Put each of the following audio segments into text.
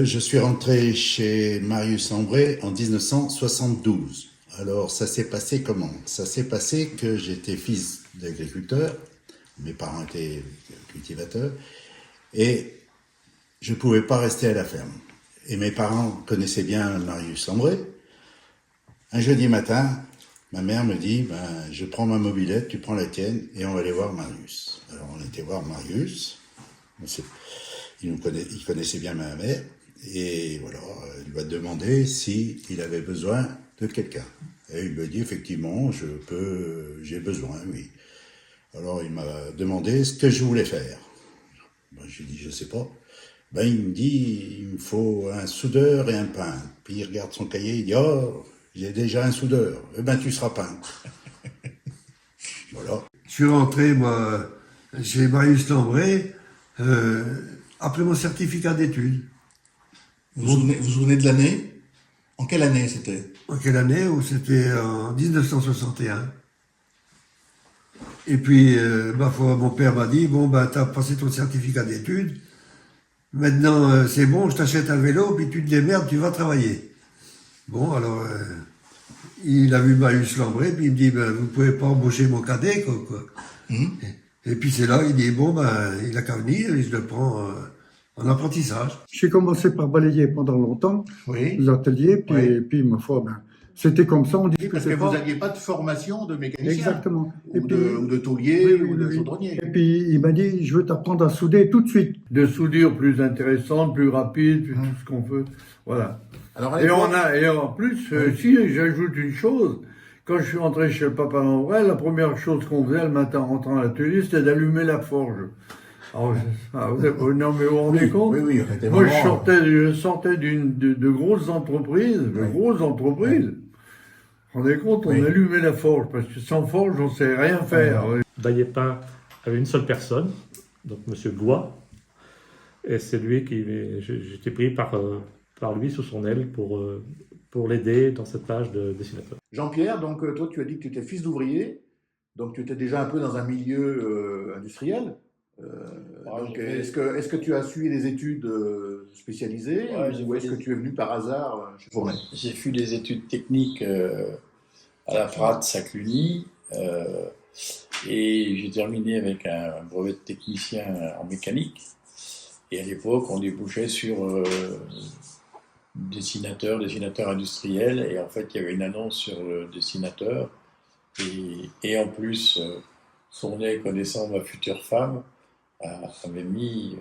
Je suis rentré chez Marius Lambret en 1972. Alors, ça s'est passé comment? Ça s'est passé que j'étais fils d'agriculteur, mes parents étaient cultivateurs, et je ne pouvais pas rester à la ferme. Et mes parents connaissaient bien Marius Lambret. Un jeudi matin, ma mère me dit, je prends ma mobilette, tu prends la tienne, et on va aller voir Marius. Alors, on était voir Marius. Il connaissait bien ma mère. Et voilà, il m'a demandé s'il avait besoin de quelqu'un. Et il m'a dit, effectivement, j'ai besoin, oui. Alors, il m'a demandé ce que je voulais faire. J'ai dit, je sais pas. Il me dit, il me faut un soudeur et un peintre. Puis il regarde son cahier, il dit, oh, j'ai déjà un soudeur. Tu seras peintre. Voilà. Je suis rentré, moi, chez Marius Lambret, après mon certificat d'études. Vous vous souvenez de l'année? En quelle année c'était? En quelle année? C'était en 1961. Et puis, ma foi, mon père m'a dit, t'as passé ton certificat d'études, maintenant c'est bon, je t'achète un vélo, puis tu te démerdes, tu vas travailler. Bon, alors, il a vu Marius Lambret, puis il me dit, vous pouvez pas embaucher mon cadet, quoi. Et puis c'est là, il dit, il a qu'à venir, et je le prends en apprentissage. J'ai commencé par balayer pendant longtemps, Oui. les ateliers, puis ma foi, c'était comme ça, on dit Parce que vous n'aviez pas de formation de mécanicien. Exactement. Ou de taulier, ou de chaudronnier. Et puis il m'a dit, je veux t'apprendre à souder tout de suite. De soudure plus intéressante, plus rapide, plus tout ce qu'on veut. Voilà. Alors, Et en plus, si j'ajoute une chose, quand je suis rentré chez le papa Lambret, la première chose qu'on faisait le matin en rentrant à l'atelier, c'était d'allumer la forge. Alors, non mais vous vous rendez compte? Oui, Moi, je sortais de grosses entreprises, Vous vous rendez compte, on allumait la forge, parce que sans forge, on ne sait rien faire. Baillet-Pain avait une seule personne, donc Monsieur Blois, et c'est lui j'étais pris par lui sous son aile pour l'aider dans cette tâche de dessinateur. Jean-Pierre, donc toi tu as dit que tu étais fils d'ouvrier, donc tu étais déjà un peu dans un milieu industriel. Est-ce que tu as suivi des études spécialisées ou est-ce que tu es venu par hasard chez Fournet? J'ai fait des études techniques à la FRAD Sac-Cluny et j'ai terminé avec un brevet de technicien en mécanique. Et à l'époque, on débouchait sur dessinateur industriel, et en fait, il y avait une annonce sur le dessinateur. Et en plus, Fournet, connaissant ma future femme, avait mis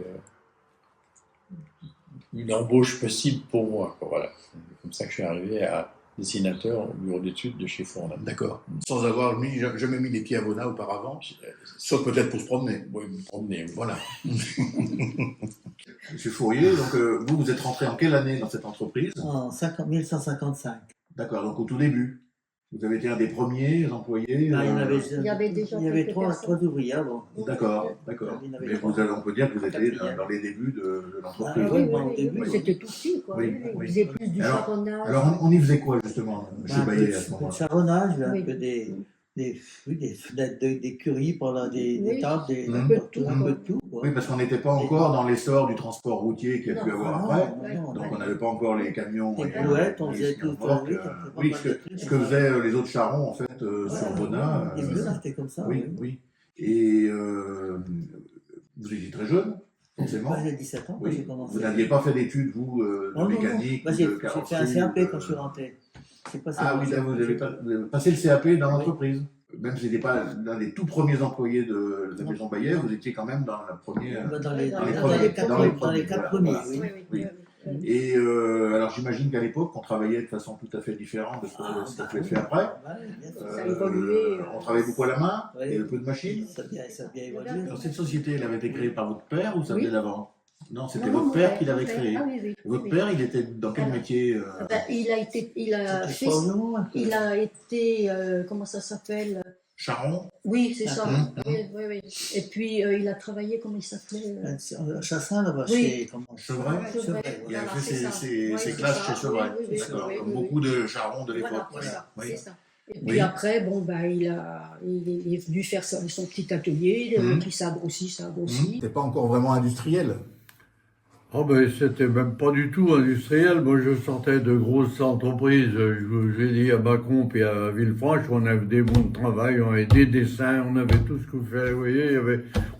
une embauche possible pour moi. Voilà. C'est comme ça que je suis arrivé à dessinateur au bureau d'études de chez Fournet. D'accord. Sans avoir jamais mis les pieds à Bona auparavant, sauf peut-être pour se promener. Oui, me promener. Voilà. Monsieur Fourier, donc vous êtes rentré en quelle année dans cette entreprise? En 1955. D'accord, donc au tout début. Vous avez été un des premiers employés. Il y avait trois ouvriers avant. D'accord. Mais on peut dire que vous étiez dans les débuts de l'entreprise. Oui, c'était tout petit, quoi. Oui. Ils faisaient plus du charronnage. Alors, on y faisait quoi, justement, chez Baillet, à ce moment-là? Du charronnage, un peu des curies pendant des tables, un peu de tout. Oui, parce qu'on n'était pas encore dans l'essor du transport routier qu'il y a pu avoir après. Donc on n'avait pas encore les camions. Les brouettes, on faisait tout. Oui, ce que faisaient les autres charrons, en fait, sur Bona. C'était comme ça. Oui. Et vous étiez très jeune, forcément. J'ai 17 ans quand j'ai commencé. Vous n'aviez pas fait d'études, vous, de mécanique, de carrosserie? J'ai fait un CAP quand je suis rentré. Ah oui, là, vous avez passé le CAP dans l'entreprise. Même si vous n'étiez pas l'un des tout premiers employés de la maison Baillet, vous étiez quand même dans la première. Dans les quatre premiers, oui. Et alors j'imagine qu'à l'époque, on travaillait de façon tout à fait différente de ce que vous avez fait après. On travaillait beaucoup à la main, et un peu de machine. Ça a bien évolué. Alors cette société, elle avait été créée par votre père ou ça venait d'avant? Non, c'était votre père qui l'avait créé. Votre père, il était dans quel métier? Il a été, comment ça s'appelle? Charron? Oui, c'est ça. Oui. Et puis, il a travaillé, comment il s'appelait? Chassin, là-bas, chez Chevret. Il avait fait ses classes chez Chevret. D'accord. Comme beaucoup de charrons de l'époque. C'est ça. Et puis après, il est venu faire son petit atelier, qui s'agrossit. C'était pas encore vraiment industriel. Oh ben, c'était même pas du tout industriel. Moi, je sortais de grosses entreprises. J'ai dit à Bacon et à Villefranche, on avait des bons de travail, on avait des dessins, on avait tout ce qu'il fallait. Vous voyez,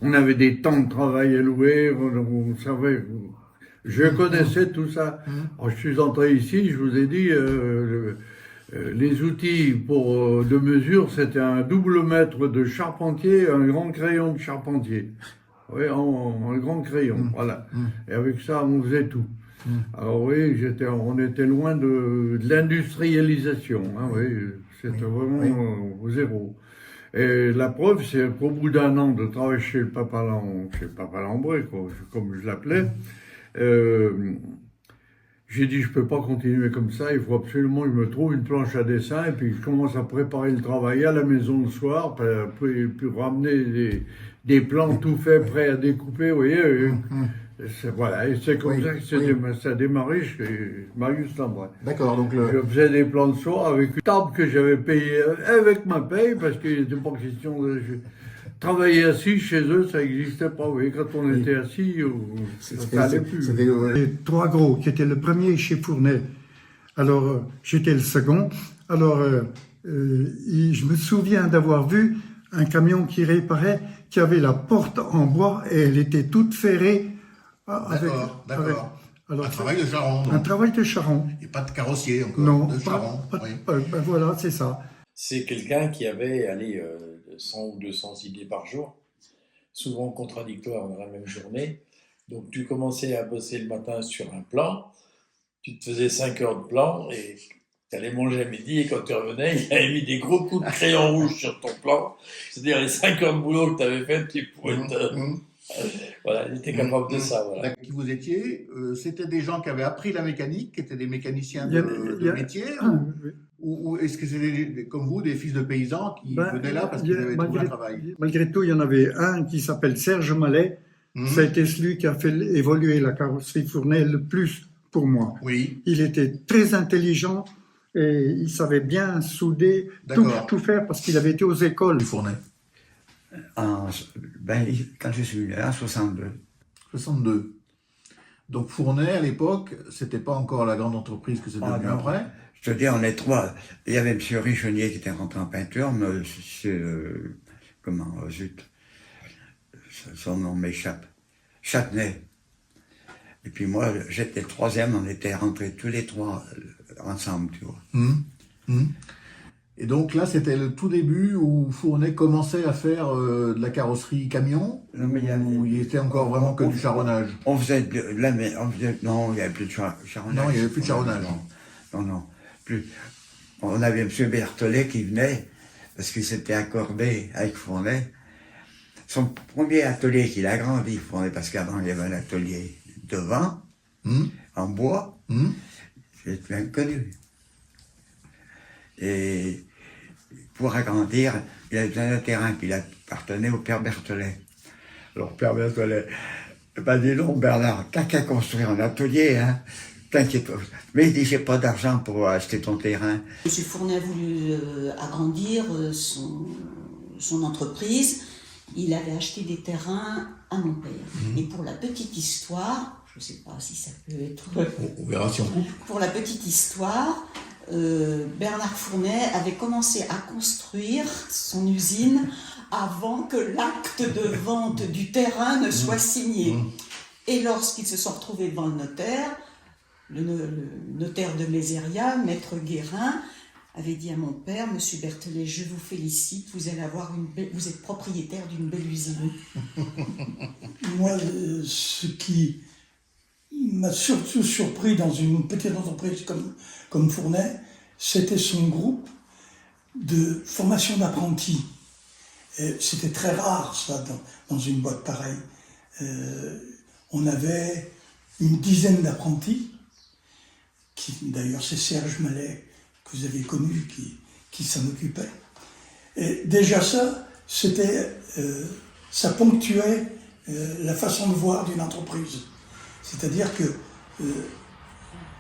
on avait des temps de travail à louer, on savait. Je connaissais tout ça. Alors, je suis entré ici, je vous ai dit, les outils de mesure, c'était un double mètre de charpentier, un grand crayon de charpentier. Oui, en grand crayon, voilà. Et avec ça, on faisait tout. Alors oui, on était loin de l'industrialisation. Hein, oui, c'était vraiment zéro. Et la preuve, c'est qu'au bout d'un an de travail chez le Papa Lambré, comme je l'appelais, j'ai dit, je peux pas continuer comme ça, il faut absolument que je me trouve une planche à dessin, et puis je commence à préparer le travail à la maison le soir, puis ramener des plans tout faits, prêts à découper, vous voyez. Voilà, et c'est comme ça que ça a démarré chez Marius Lambret. D'accord, donc Je faisais des plans de soir avec une table que j'avais payée avec ma paye, parce qu'il n'était pas question de... Travailler assis chez eux, ça n'existait pas. Oui, quand on était assis, ça n'allait plus. Les trois gros, qui étaient le premier chez Fournet. Alors, j'étais le second. Alors, je me souviens d'avoir vu un camion qui réparait, qui avait la porte en bois et elle était toute ferrée. D'accord. Alors, Un travail de charron. Un travail de charron. Et pas de carrossier encore. Non, de charron. ben voilà, c'est ça. C'est quelqu'un qui avait, 100 ou 200 idées par jour, souvent contradictoires dans la même journée. Donc tu commençais à bosser le matin sur un plan, tu te faisais 5 heures de plan et tu allais manger à midi, et quand tu revenais, il avait mis des gros coups de crayon rouge sur ton plan. C'est-à-dire les 5 heures de boulot que tu avais fait, tu pouvais Voilà, il était capable de ça. Voilà. Qui vous étiez, c'était des gens qui avaient appris la mécanique, qui étaient des mécaniciens de métier, ou est-ce que c'était comme vous, des fils de paysans qui venaient là parce qu'ils avaient trouvé un travail? Malgré tout, il y en avait un qui s'appelle Serge Mallet. Ça a été celui qui a fait évoluer la carrosserie Fournet le plus pour moi. Oui. Il était très intelligent et il savait bien souder, tout faire parce qu'il avait été aux écoles. Du Fournet. Quand je suis là, en 62. 62. Donc Fournet, à l'époque, c'était pas encore la grande entreprise que c'est devenu après. Je te dis, on est trois. Il y avait M. Richelieu qui était rentré en peinture, mais son nom m'échappe. Châtenay. Et puis moi, j'étais le troisième, on était rentrés tous les trois ensemble, tu vois. Et donc là, c'était le tout début où Fournet commençait à faire de la carrosserie camion, où il était encore vraiment que du charronnage. On faisait non, il n'y avait plus de charronnage. Non, il n'y avait plus de charronnage. Non, plus. On avait M. Berthollet qui venait, parce qu'il s'était accordé avec Fournet. Son premier atelier qu'il a agrandi, Fournet, parce qu'avant il y avait un atelier devant, en bois, j'ai bien connu. Et pour agrandir, il avait besoin d'un terrain, puis il appartenait au père Berthollet. Alors, père Berthollet, dis donc, Bernard, t'as qu'à construire un atelier, hein. T'inquiète pas. Mais il dit, j'ai pas d'argent pour acheter ton terrain. Monsieur Fournet a voulu agrandir son entreprise. Il avait acheté des terrains à mon père. Et pour la petite histoire, je ne sais pas si ça peut être... On verra si on coupe. Pour la petite histoire, Bernard Fournet avait commencé à construire son usine avant que l'acte de vente du terrain ne soit signé. Et lorsqu'ils se sont retrouvés devant le notaire de Méséria, maître Guérin, avait dit à mon père, Monsieur Berthollet, je vous félicite, vous allez avoir vous êtes propriétaire d'une belle usine. Moi, ce qui m'a surtout surpris dans une petite entreprise comme Fournet, c'était son groupe de formation d'apprentis. C'était très rare, ça, dans une boîte pareille. On avait une dizaine d'apprentis, d'ailleurs c'est Serge Mallet, que vous avez connu, qui s'en occupait. Et déjà ça, ça ponctuait la façon de voir d'une entreprise. C'est-à-dire que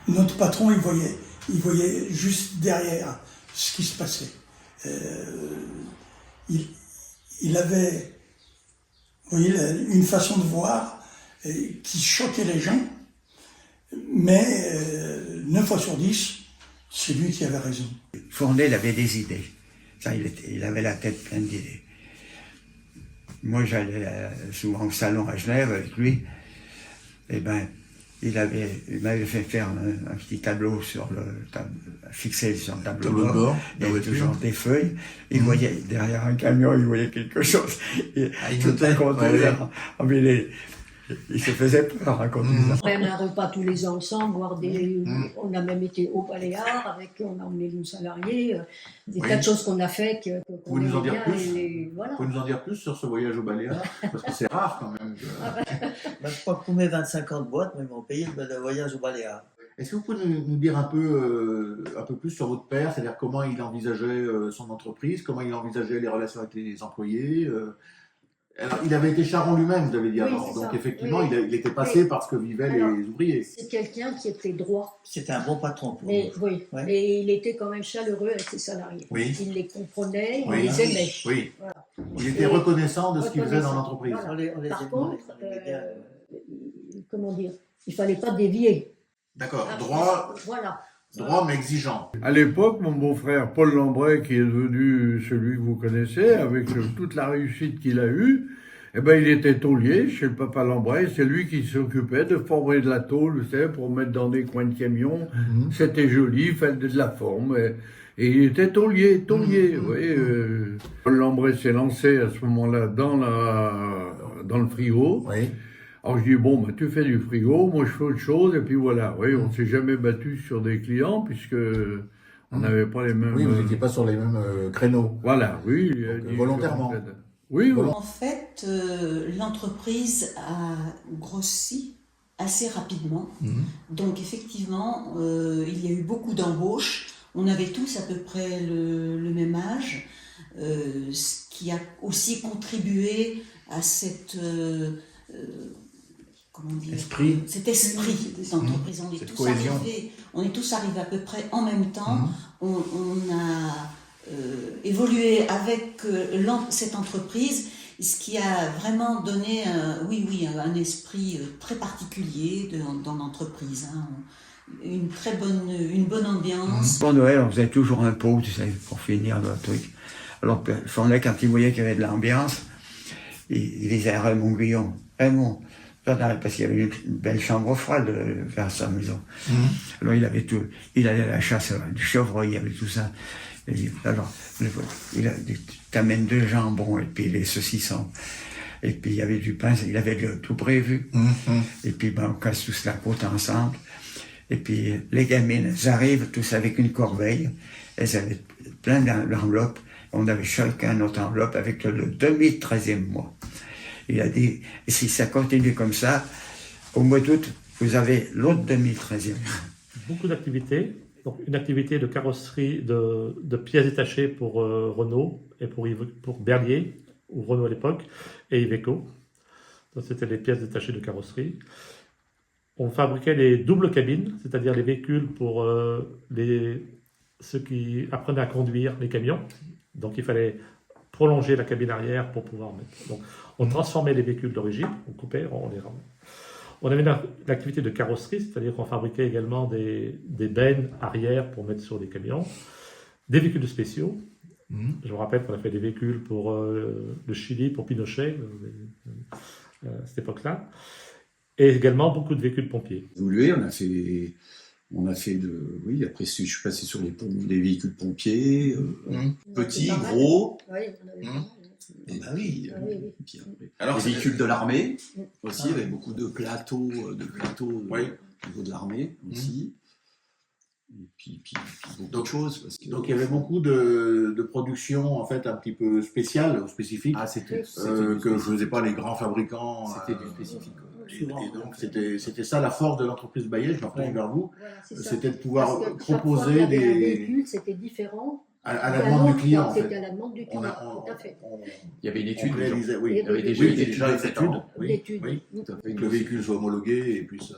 notre patron, il voyait juste derrière ce qui se passait. Il avait, vous voyez, une façon de voir qui choquait les gens, Mais 9 fois sur 10, c'est lui qui avait raison. Fournet, il avait des idées. Ça, il avait la tête pleine d'idées. Moi, j'allais souvent au salon à Genève avec lui. Et ben, il m'avait fait faire un petit tableau fixé sur le tableau de bord. Il y avait toujours des feuilles. Il voyait, derrière un camion, il voyait quelque chose. Il était content. Il se faisait peur à cause de ça. On fait un repas tous les ans ensemble, voire on a même été au Baléares, on a emmené nos salariés, des tas de choses qu'on a fait. Vous pouvez nous en dire plus voilà. Vous pouvez nous en dire plus sur ce voyage au Baléares? Parce que c'est rare quand même. Je crois que pour mes 25 ans de boîte, ils m'ont payé le voyage au Baléares. Est-ce que vous pouvez nous dire un peu plus sur votre père, c'est-à-dire comment il envisageait son entreprise, comment il envisageait les relations avec les employés Alors, il avait été charron lui-même, vous avez dit avant, donc effectivement, il était passé par ce que vivaient les ouvriers. C'est quelqu'un qui était droit. C'était un bon patron pour Mais, nous. oui, mais il était quand même chaleureux avec ses salariés. Oui. Il les comprenait, il les aimait. Oui. Voilà. Il était reconnaissant de ce qu'il faisait dans l'entreprise. Voilà. Par contre, comment dire, il ne fallait pas dévier. D'accord, droit, droit mais exigeant. À l'époque, mon beau-frère Paul Lambret, qui est devenu celui que vous connaissez, avec toute la réussite qu'il a eue, eh ben, il était taulier chez le papa Lambret. C'est lui qui s'occupait de former de la tôle, vous savez, pour mettre dans des coins de camion. C'était joli, il fallait de la forme. Et il était taulier. Vous voyez, Paul Lambret s'est lancé à ce moment-là dans le frigo. Oui. Alors je dis, bon, bah, tu fais du frigo, moi je fais autre chose, et puis voilà. Oui, on ne s'est jamais battu sur des clients, puisque on n'avait pas les mêmes... Oui, vous n'étiez pas sur les mêmes créneaux. Voilà, oui. Volontairement. Oui. En fait, l'entreprise a grossi assez rapidement. Donc effectivement, il y a eu beaucoup d'embauches. On avait tous à peu près le même âge, ce qui a aussi contribué à cette... comment dire, cet esprit d'entreprise. On est tous arrivés à peu près en même temps. On a évolué avec cette entreprise, ce qui a vraiment donné un esprit très particulier dans l'entreprise. Une bonne ambiance. Pour Noël, on faisait toujours un pot, tu sais, pour finir le truc. Alors, Fournet, quand il voyait qu'il y avait de l'ambiance, il disait à Raymond Guillon, Raymond, parce qu'il y avait une belle chambre froide vers sa maison. Alors il avait tout, il allait à la chasse du chevreuil, il y avait tout ça. Et alors, t'amènes 2 jambons et puis les saucissons. Et puis il y avait du pain, il avait tout prévu. Et puis ben, on casse tous la côte ensemble. Et puis les gamines, elles arrivent tous avec une corbeille. Elles avaient plein d'enveloppes. On avait chacun notre enveloppe avec le demi-13e mois. Il a dit, si ça continue comme ça, au mois d'août, vous avez l'autre demi-13e. Beaucoup d'activités. Donc, une activité de carrosserie de pièces détachées pour Renault et pour Berlier, ou Renault à l'époque, et Iveco. Donc, c'était les pièces détachées de carrosserie. On fabriquait les doubles cabines, c'est-à-dire les véhicules pour ceux qui apprenaient à conduire les camions. Donc, il fallait prolonger la cabine arrière pour pouvoir mettre. Donc, on transformait les véhicules d'origine, on coupait, on les ramenait. On avait l'activité de carrosserie, c'est-à-dire qu'on fabriquait également des bennes arrière pour mettre sur les camions, des véhicules spéciaux. Je me rappelle qu'on a fait des véhicules pour le Chili, pour Pinochet, à cette époque-là, et également beaucoup de véhicules pompiers. Évolué, on a fait après je suis passé sur des véhicules pompiers, petits, gros. Oui, on avait oui. Puis, alors, les véhicules de l'armée aussi, avec beaucoup de plateaux au niveau de l'armée aussi. Et puis beaucoup d'autres choses. Parce que, donc il y avait beaucoup de production en fait un petit peu spéciale ou spécifique que ne faisaient pas les grands fabricants. C'était du spécifique. Et donc c'était ça la force de l'entreprise Baillet, je me retourne vers vous, c'était de pouvoir proposer des véhicules, c'était différent. À la demande du client, en fait. C'était à la demande du client, tout à fait. Il y avait une étude. Il y avait déjà des études. Que le véhicule soit homologué et puisse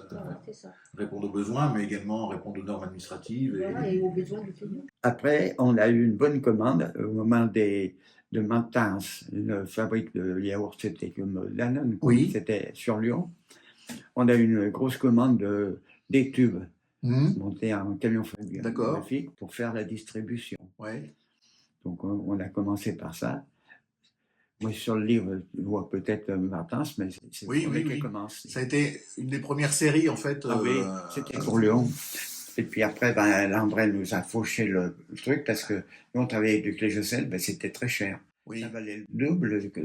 répondre aux besoins, mais également répondre aux normes administratives. Et aux besoins du client. Après, on a eu une bonne commande au moment de Maintenance, une fabrique de yaourt, c'était comme Danone, c'était sur Lyon. On a eu une grosse commande des tubes montés en camion frigorifique pour faire la distribution. Ouais. Donc on a commencé par ça. Moi sur le livre, je vois peut-être Martens, mais c'est Oui, lui oui, qui a oui. commencé. Ça a été une des premières séries, en fait. Ah oui, c'était pour Lyon. Et puis après, Lambret nous a fauché le truc parce que nous, on travaillait avec du clé-gessel, c'était très cher. Oui. Ça valait le double que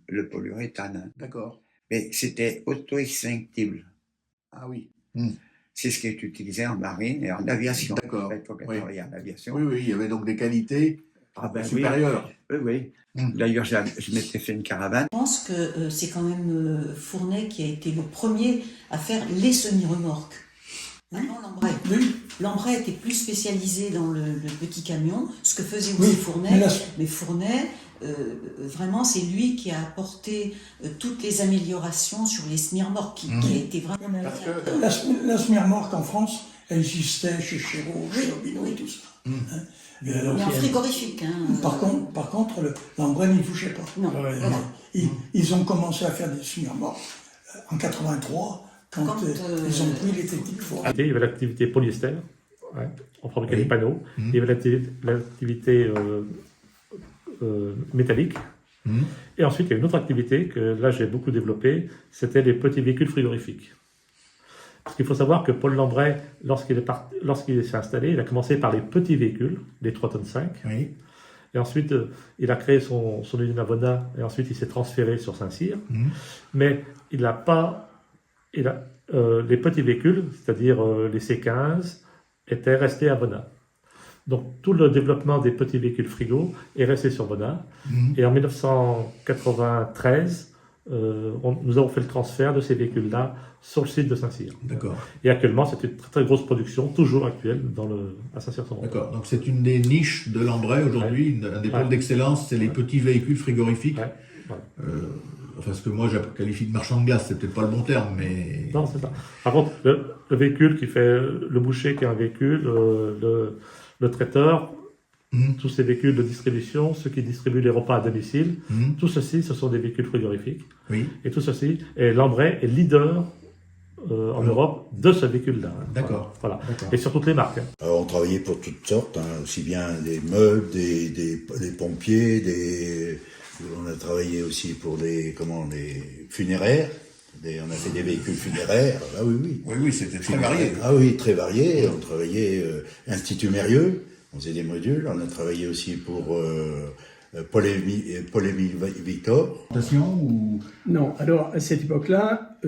le polyuréthane. D'accord. Mais c'était auto-extinctible. Ah oui. C'est ce qui est utilisé en marine et en aviation. D'accord. Il faut Oui. travailler en aviation. Oui, oui, il y avait donc des qualités supérieures. Oui, oui. D'ailleurs, je m'étais fait une caravane. Je pense que c'est quand même Fournet qui a été le premier à faire les semi-remorques. Maintenant, Lambret était plus spécialisé dans le petit camion, ce que faisait aussi Fournet. Mais Fournet, vraiment, c'est lui qui a apporté toutes les améliorations sur les semi-remorques, qui a été vraiment... La semi-remorque en France, elle existait chez Chéreau, chez Robineau et tout ça. Mais en frigorifique. Par contre, Lambret n'y touchait pas. Non. Ils ont commencé à faire des semi-remorques en 83, quand ils ont pris les techniques fortes. Il y avait l'activité polyester, on fabriquait des panneaux. Il y avait l'activité métallique. Et ensuite, il y a une autre activité que là j'ai beaucoup développée, c'était les petits véhicules frigorifiques. Parce qu'il faut savoir que Paul Lambret, lorsqu'il s'est installé, il a commencé par les petits véhicules, les 3,5 tonnes. Oui. Et ensuite, il a créé son usine à Vona, et ensuite il s'est transféré sur Saint-Cyr. Mais il n'a pas... les petits véhicules, c'est-à-dire les C15, étaient restés à Vona. Donc tout le développement des petits véhicules frigo est resté sur Vona. Et en 1993, nous avons fait le transfert de ces véhicules-là sur le site de Saint-Cyr. D'accord. Et actuellement, c'est une très, très grosse production, toujours actuelle, à Saint-Cyr-sur-Morvan. D'accord. Donc c'est une des niches de Lambret aujourd'hui, un des pôles d'excellence, c'est les petits véhicules frigorifiques. Enfin, ce que moi je qualifie de marchand de glace, c'est peut-être pas le bon terme, mais... Non, c'est ça. Par contre, le véhicule qui fait le boucher, qui est un véhicule, le traiteur, tous ces véhicules de distribution, ceux qui distribuent les repas à domicile, tout ceci, ce sont des véhicules frigorifiques. Oui. Et tout ceci, et Lambret est leader en Europe de ce véhicule-là. D'accord. Voilà. Et sur toutes les marques. Alors, on travaillait pour toutes sortes, aussi bien des meubles, des pompiers, on a travaillé aussi pour des funéraires. On a fait des véhicules funéraires. Ah oui. Oui, c'était très varié. Ah oui, très varié. On travaillait Institut Mérieux, on faisait des modules. On a travaillé aussi pour Paul-Émile Victor. Non, alors à cette époque-là,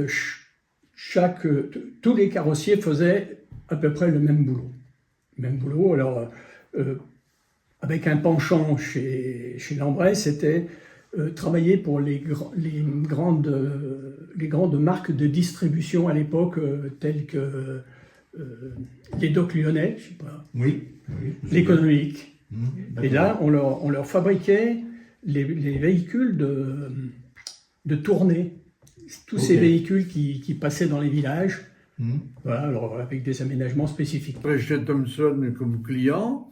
tous les carrossiers faisaient à peu près le même boulot. Alors, avec un penchant chez Lambret, c'était travailler pour les grandes marques de distribution à l'époque, telles que les Docks Lyonnais, je sais pas, l'économique. Et là, on leur fabriquait les véhicules de tournée, tous ces véhicules qui passaient dans les villages, voilà, alors avec des aménagements spécifiques. Après, j'étais Thomson comme client.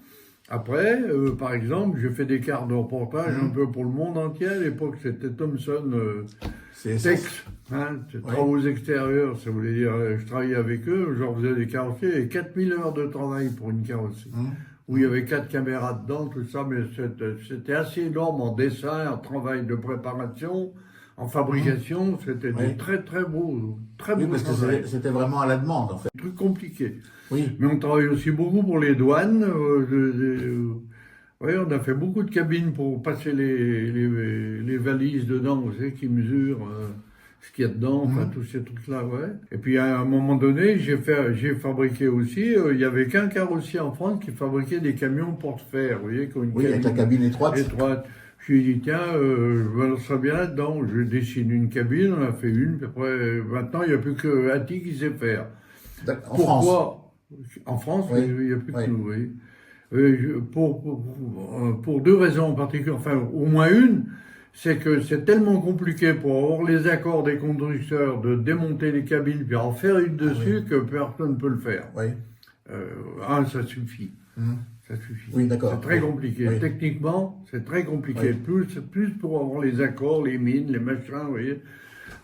Après, par exemple, j'ai fait des cartes de reportage un peu pour le monde entier. À l'époque, c'était Thomson Tex, travaux extérieurs, ça voulait dire, je travaillais avec eux, je leur faisais des carrossiers, et 4000 heures de travail pour une carrosserie, où il y avait 4 caméras dedans, tout ça, mais c'était assez énorme en dessin, en travail de préparation, en fabrication, c'était du très très beau travail. C'était vraiment à la demande, en fait. Un truc compliqué. Oui. Mais on travaille aussi beaucoup pour les douanes. On a fait beaucoup de cabines pour passer les valises dedans, vous savez, qui mesurent ce qu'il y a dedans, enfin tous ces trucs-là, Et puis à un moment donné, j'ai fabriqué aussi, il n'y avait qu'un carrossier en France qui fabriquait des camions porte-fer, vous voyez, avec la cabine étroite. Je lui ai dit, tiens, je me lancerai bien là-dedans. Je dessine une cabine, on a fait une, puis après, maintenant, il n'y a plus que Atti qui sait faire. Pourquoi ? En France, il n'y a plus que nous, oui. Pour deux raisons en particulier, enfin, au moins une, c'est que c'est tellement compliqué pour avoir les accords des constructeurs de démonter les cabines puis en faire une dessus que personne ne peut le faire. Ça suffit. Ça suffit. Oui, d'accord. C'est très compliqué. Techniquement, c'est très compliqué. Plus pour avoir les accords, les mines, les machins, vous voyez.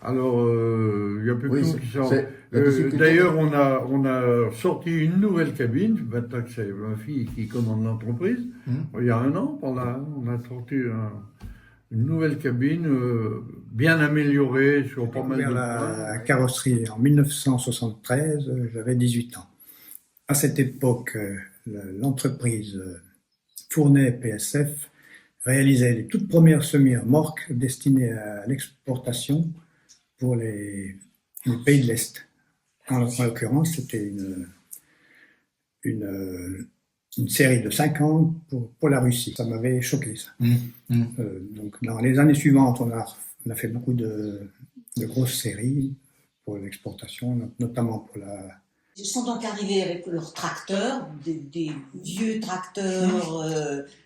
Alors, il n'y a plus que nous qui sont... D'ailleurs, on a sorti une nouvelle cabine, maintenant que c'est ma fille qui commande l'entreprise, il y a 1 an, on a sorti une nouvelle cabine bien améliorée sur pas mal de points. La carrosserie en 1973, j'avais 18 ans. À cette époque, l'entreprise Fournet PSF réalisait les toutes premières semi-remorques destinées à l'exportation pour les pays de l'Est. En l'occurrence, c'était une série de 50 pour la Russie. Ça m'avait choqué, ça. Donc, dans les années suivantes, on a fait beaucoup de grosses séries pour l'exportation, notamment pour la... Ils sont donc arrivés avec leurs tracteurs, des vieux tracteurs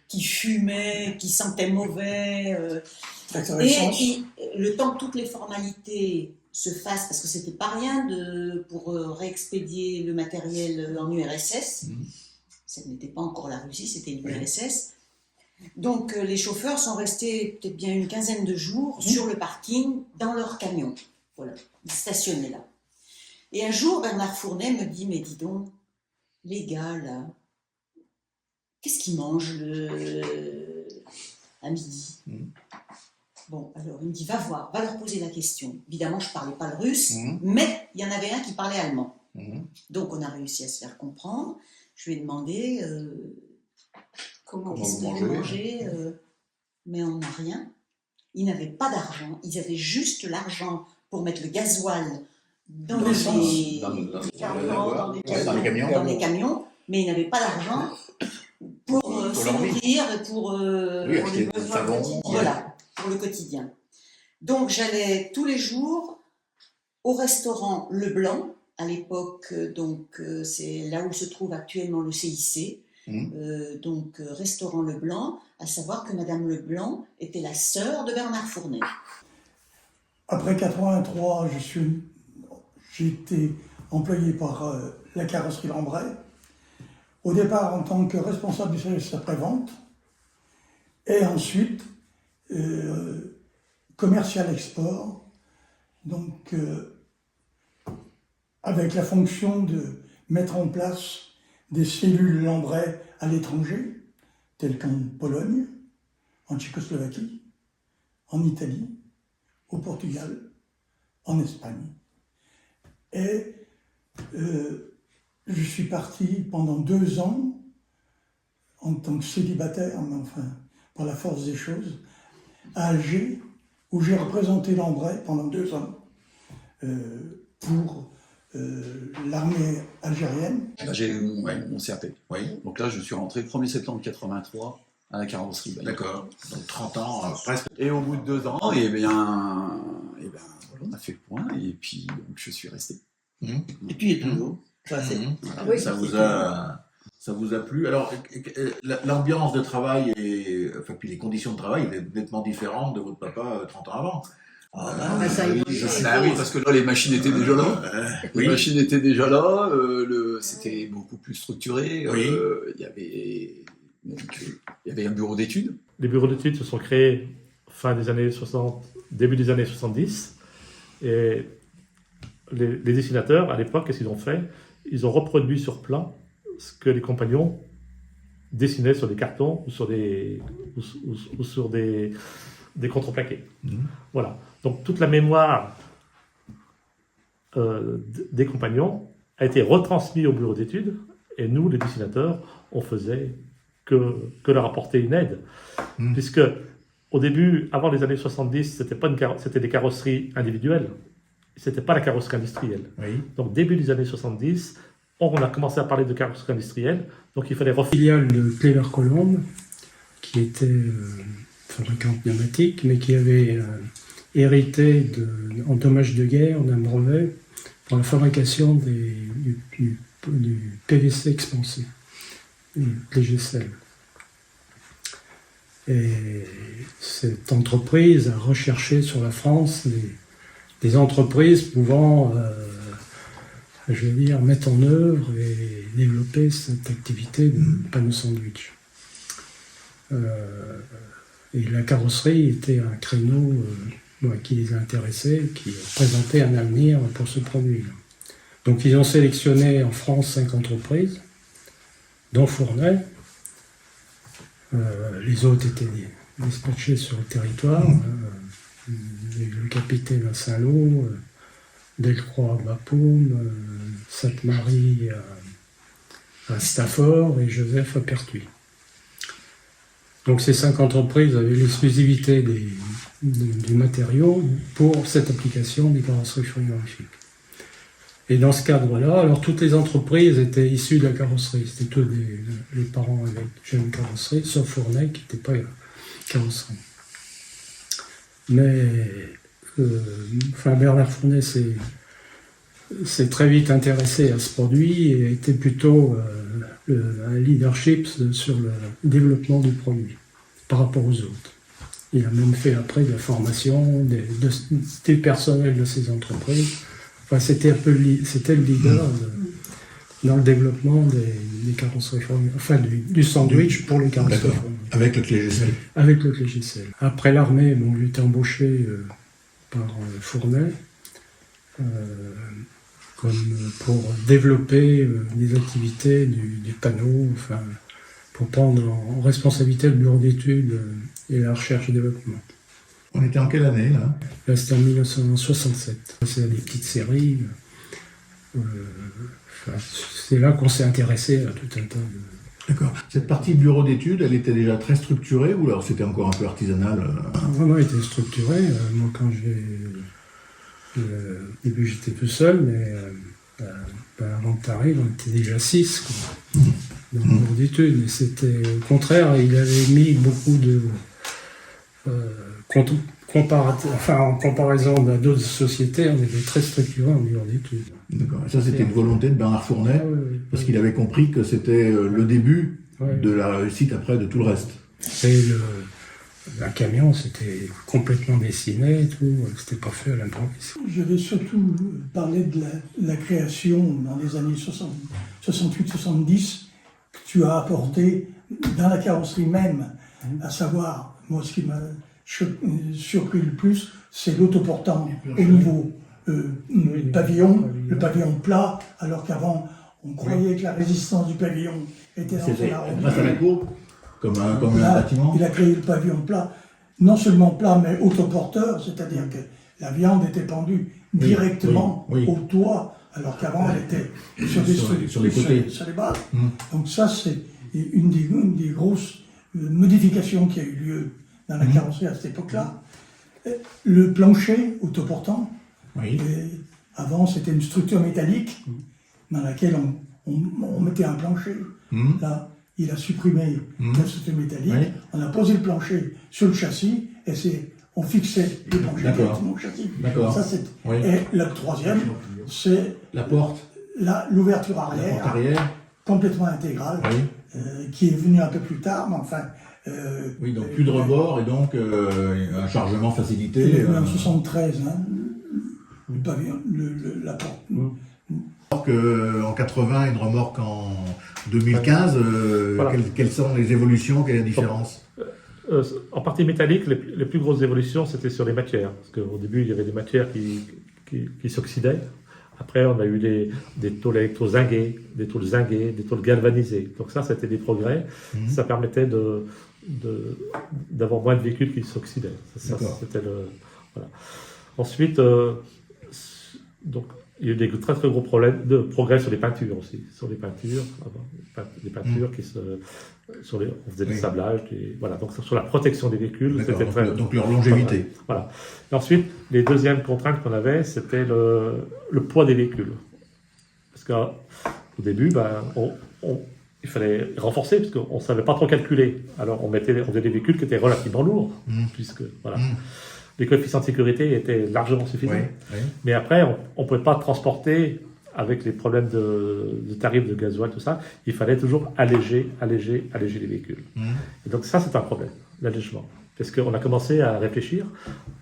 qui fumaient, qui sentaient mauvais. Et le temps que toutes les formalités se fassent, parce que c'était pas rien pour réexpédier le matériel en URSS, ça n'était pas encore la Russie, c'était l'URSS. Donc les chauffeurs sont restés peut-être bien une quinzaine de jours sur le parking, dans leur camion, voilà, stationnés là. Et un jour, Bernard Fournet me dit, mais dis donc, les gars là, qu'est-ce qu'ils mangent à midi? Bon, alors il me dit, va voir, va leur poser la question. Évidemment, je ne parlais pas le russe, mais il y en avait un qui parlait allemand. Donc on a réussi à se faire comprendre. Je lui ai demandé comment vous mangez, mais on n'a rien. Ils n'avaient pas d'argent, ils avaient juste l'argent pour mettre le gasoil dans les camions, mais ils n'avaient pas d'argent pour se nourrir et pour les besoins quotidiens. Voilà, pour le quotidien. Donc j'allais tous les jours au restaurant Le Blanc, à l'époque, donc c'est là où se trouve actuellement le CIC, donc restaurant Le Blanc, à savoir que Madame Le Blanc était la sœur de Bernard Fournet. Après 83, j'ai été employé par la carrosserie Lambray, au départ en tant que responsable du service après-vente, et ensuite commercial export, donc avec la fonction de mettre en place des cellules Lambray à l'étranger, telles qu'en Pologne, en Tchécoslovaquie, en Italie, au Portugal, en Espagne. Et je suis parti pendant 2 ans en tant que célibataire, mais enfin, par la force des choses, à Alger, où j'ai représenté Lambray pendant 2 ans pour l'armée algérienne. Là, j'ai eu mon CAP. Donc là, je suis rentré le 1er septembre 83 à la carrosserie. D'accord. Donc 30 ans, presque. Et au bout de 2 ans, et bien, on a fait le point, et puis donc, je suis resté. Et puis, il est toujours. Ça vous a plu. Alors, l'ambiance de travail et puis les conditions de travail étaient nettement différentes de votre papa 30 ans avant. Oui, parce que là, les machines étaient déjà là. Les machines étaient déjà là. C'était beaucoup plus structuré. Il y avait un bureau d'études. Les bureaux d'études se sont créés fin des années 60, début des années 70. Et les dessinateurs, à l'époque, qu'est-ce qu'ils ont fait? Ils ont reproduit sur plan ce que les compagnons dessinaient sur des cartons ou sur des contreplaqués. Voilà. Donc toute la mémoire des compagnons a été retransmise au bureau d'études, et nous, les dessinateurs, on faisait que leur apporter une aide. Puisque au début, avant les années 70, c'était des carrosseries individuelles. C'était pas la carrosserie industrielle. Donc début des années 70, on a commencé à parler de carrosserie industrielle, donc il fallait refaire. Filiale de Clever-Colombe, qui était fabricant pneumatique, mais qui avait hérité en dommages de guerre d'un brevet pour la fabrication du PVC expansé, les GSL. Et cette entreprise a recherché sur la France des entreprises pouvant, je veux dire, mettre en œuvre et développer cette activité de panneau sandwich. Et la carrosserie était un créneau qui les intéressait, qui représentait un avenir pour ce produit. Donc ils ont sélectionné en France 5 entreprises, dont Fournet. Les autres étaient dispatchés sur le territoire. Le Capitaine à Saint-Lô, Delcroix à Bapaume, Sainte-Marie à Stafford et Joseph à Pertuis. Donc ces 5 entreprises avaient l'exclusivité du matériau pour cette application des carrosseries frigorifiques. Et dans ce cadre-là, alors toutes les entreprises étaient issues de la carrosserie. C'était tous les parents avec jeunes carrosseries, sauf Fournet qui n'était pas carrosserie. Mais Bernard Fournet s'est très vite intéressé à ce produit et était plutôt un leadership sur le développement du produit par rapport aux autres. Il a même fait après de la formation des personnels de ces entreprises. Enfin, c'était le leader dans le développement des carrosseries, enfin du sandwich pour les carrosseries. Avec le clé Gessel. Avec le clé Gessel. Après l'armée, bon, j'ai été embauché par Fournet pour développer les activités du panneau, enfin, pour prendre en responsabilité le bureau d'études et la recherche et développement. On était en quelle année, là? Là, c'était en 1967. C'est des petites séries. C'est là qu'on s'est intéressé à tout un tas de... D'accord. Cette partie bureau d'études, elle était déjà très structurée ou alors c'était encore un peu artisanal? Vraiment, elle était structurée. Moi, quand au début, j'étais tout seul, mais avant que tu arrives, on était déjà 6 dans le bureau d'études. Mais c'était au contraire, il avait mis beaucoup de... en comparaison à d'autres sociétés, on était très structuré en bureau d'études. D'accord. Et ça, c'était une volonté de Bernard Fournet, parce qu'il avait compris que c'était le début de la réussite après de tout le reste. Et un camion, c'était complètement dessiné et tout, c'était pas fait à l'improviste. Je vais surtout parler de la création dans les années 68-70 que tu as apporté dans la carrosserie même, à savoir, moi ce qui m'a surpris le plus, c'est l'autoportant au niveau pavillon, le pavillon plat, alors qu'avant on croyait que la résistance du pavillon était dans son arrondissement. Grâce à la cour, comme un bâtiment. Il a créé le pavillon plat, non seulement plat mais autoporteur, c'est-à-dire que la viande était pendue directement au toit, alors qu'avant elle était sur les côtés, sur les bases. Donc ça c'est une des grosses modifications qui a eu lieu dans la carrosserie à cette époque-là. Le plancher autoportant, avant c'était une structure métallique dans laquelle on mettait un plancher. Là, il a supprimé la structure métallique, on a posé le plancher sur le châssis et on fixait le plancher directement au châssis. Ça, et le troisième, c'est la porte, l'ouverture arrière, complètement intégrale, qui est venue un peu plus tard, mais enfin... oui, donc plus de rebord et donc un chargement facilité. Il est venu en 73, le pavillon, la porte. En 80, une remorque en 2015, quelles sont les évolutions, quelle est la différence? En partie métallique, les plus grosses évolutions, c'était sur les matières. Parce qu'au début, il y avait des matières qui s'oxydaient. Après, on a eu des tôles électrozinguées, des tôles zinguées, des tôles galvanisées. Donc ça, c'était des progrès. Ça permettait d'avoir moins de véhicules qui s'oxydaient. C'était voilà. Ensuite, donc, il y a eu des très très gros progrès sur les peintures aussi. Sur les peintures, des peintures on faisait du sablage, voilà. Donc sur la protection des véhicules, c'était donc leur longévité. Voilà. Et ensuite, les deuxièmes contraintes qu'on avait, c'était le poids des véhicules. Parce qu'au début, il fallait renforcer, parce qu'on ne savait pas trop calculer. Alors on faisait des véhicules qui étaient relativement lourds, puisque voilà. Les coefficients de sécurité étaient largement suffisants. Mais après, on ne pouvait pas transporter avec les problèmes de tarifs de gasoil, tout ça. Il fallait toujours alléger les véhicules. Et donc ça, c'est un problème, l'allègement. Parce qu'on a commencé à réfléchir